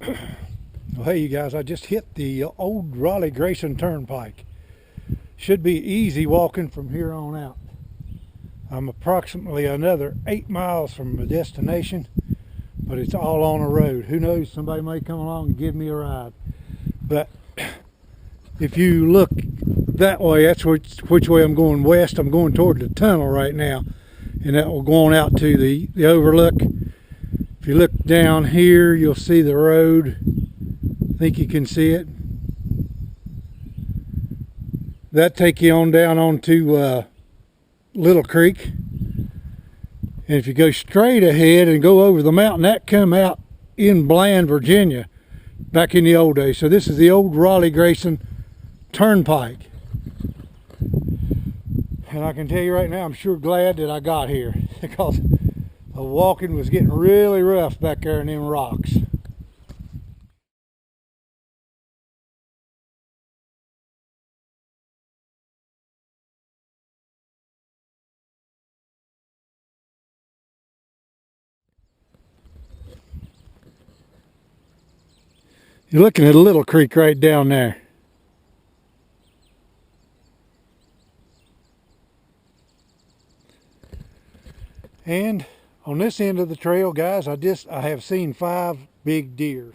Well, hey, you guys, I just hit the old Rowley Grayson Turnpike. Should be easy walking from here on out. I'm approximately another 8 miles from my destination, but it's all on a road. Who knows, somebody may come along and give me a ride. But if you look that way, that's which way I'm going, west. I'm going toward the tunnel right now, and that will go on out to the Overlook. If you look down here, you'll see the road. I think you can see it. That take you on down onto Little Creek. And if you go straight ahead and go over the mountain, that come out in Bland, Virginia, back in the old days. So this is the old Rowley Grayson Turnpike. And I can tell you right now, I'm sure glad that I got here, because the walking was getting really rough back there in them rocks. You're looking at a little creek right down there. And on this end of the trail, guys, I have seen 5 big deer.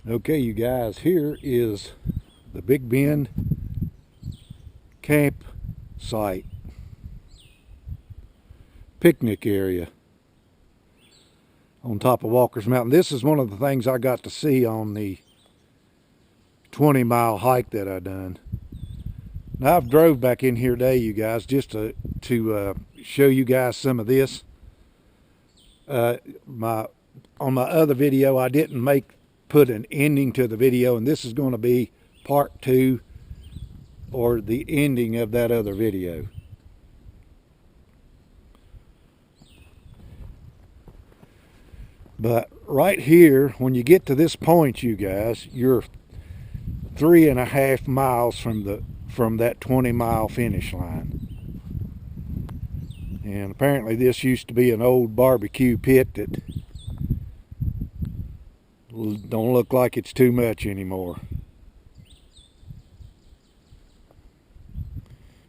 Okay, you guys, here is the Big Bend campsite picnic area on top of Walker's Mountain. This is one of the things I got to see on the 20-mile hike that I done. Now, I've drove back in here today, you guys, just to show you guys some of this. On my other video, I didn't put an ending to the video, and this is going to be part 2, or the ending of that other video. But right here, when you get to this point, you guys, you're 3.5 miles from that 20-mile finish line. And apparently this used to be an old barbecue pit that don't look like it's too much anymore.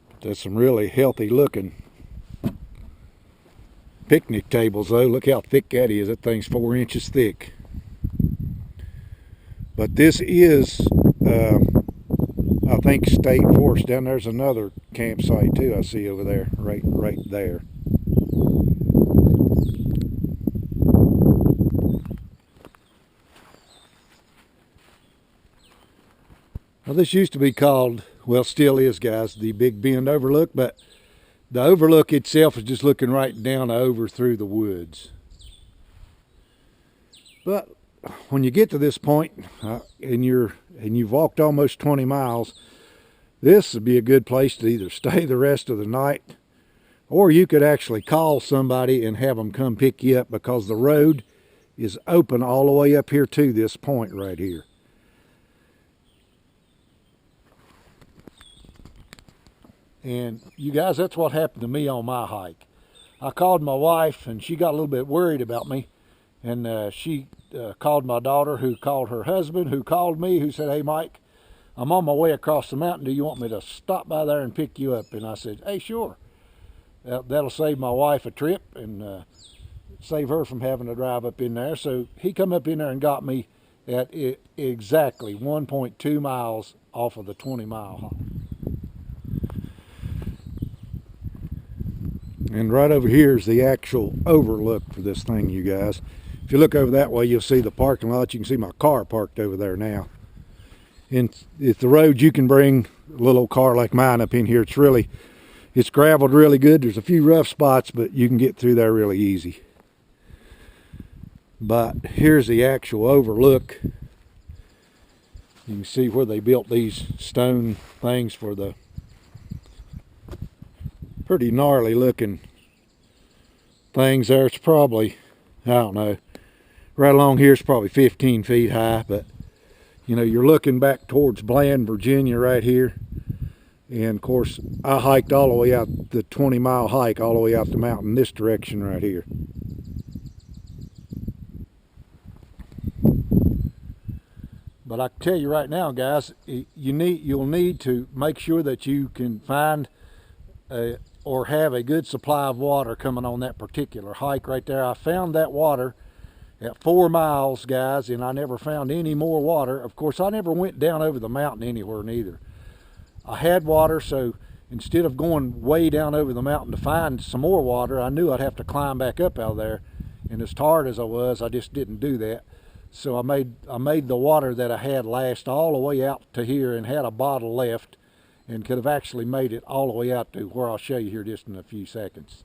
But there's some really healthy looking picnic tables though. Look how thick that is. That thing's 4 inches thick. But this is I think state forest. Down there's another campsite too, I see over there, right there. Well, this used to be called, well, still is, guys, the Big Bend Overlook, but the Overlook itself is just looking right down over through the woods. But when you get to this point, and you've walked almost 20 miles, this would be a good place to either stay the rest of the night, or you could actually call somebody and have them come pick you up, because the road is open all the way up here to this point right here. And you guys, that's what happened to me on my hike. I called my wife, and she got a little bit worried about me. And she called my daughter, who called her husband, who called me, who said, "Hey, Mike, I'm on my way across the mountain. Do you want me to stop by there and pick you up?" And I said, "Hey, sure. That'll save my wife a trip and save her from having to drive up in there." So he come up in there and got me at exactly 1.2 miles off of the 20-mile hike. And right over here is the actual overlook for this thing, you guys. If you look over that way, you'll see the parking lot. You can see my car parked over there now. And it's the road you can bring a little old car like mine up in here. It's graveled really good. There's a few rough spots, but you can get through there really easy. But here's the actual overlook. You can see where they built these stone things for the pretty gnarly looking things there. It's probably, I don't know, right along here it's probably 15 feet high, but you know, you're looking back towards Bland, Virginia right here. And of course, I hiked all the way out, the 20-mile hike all the way out the mountain this direction right here. But I can tell you right now, guys, you'll need to make sure that you can find or have a good supply of water coming on that particular hike right there. I found that water at 4 miles, guys, and I never found any more water. Of course, I never went down over the mountain anywhere neither. I had water, so instead of going way down over the mountain to find some more water, I knew I'd have to climb back up out of there. And as tired as I was, I just didn't do that. So I made the water that I had last all the way out to here, and had a bottle left, and could have actually made it all the way out to where I'll show you here just in a few seconds.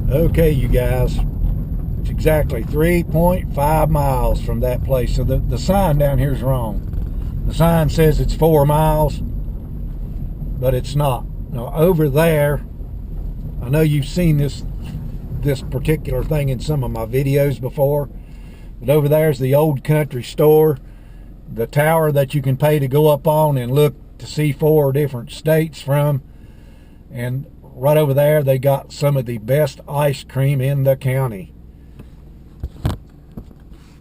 Okay, you guys, it's exactly 3.5 miles from that place. So the sign down here is wrong. The sign says it's 4 miles, but it's not. Now over there, I know you've seen this particular thing in some of my videos before, but over there's the old country store, the tower that you can pay to go up on and look to see 4 different states from. And right over there, they got some of the best ice cream in the county.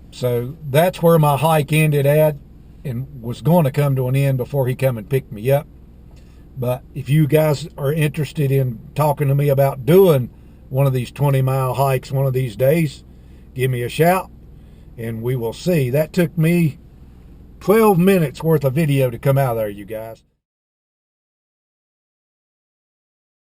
So that's where my hike ended at, and was going to come to an end before he come and picked me up. But if you guys are interested in talking to me about doing one of these 20-mile hikes one of these days, give me a shout and we will see. That took me 12 minutes worth of video to come out of there, you guys.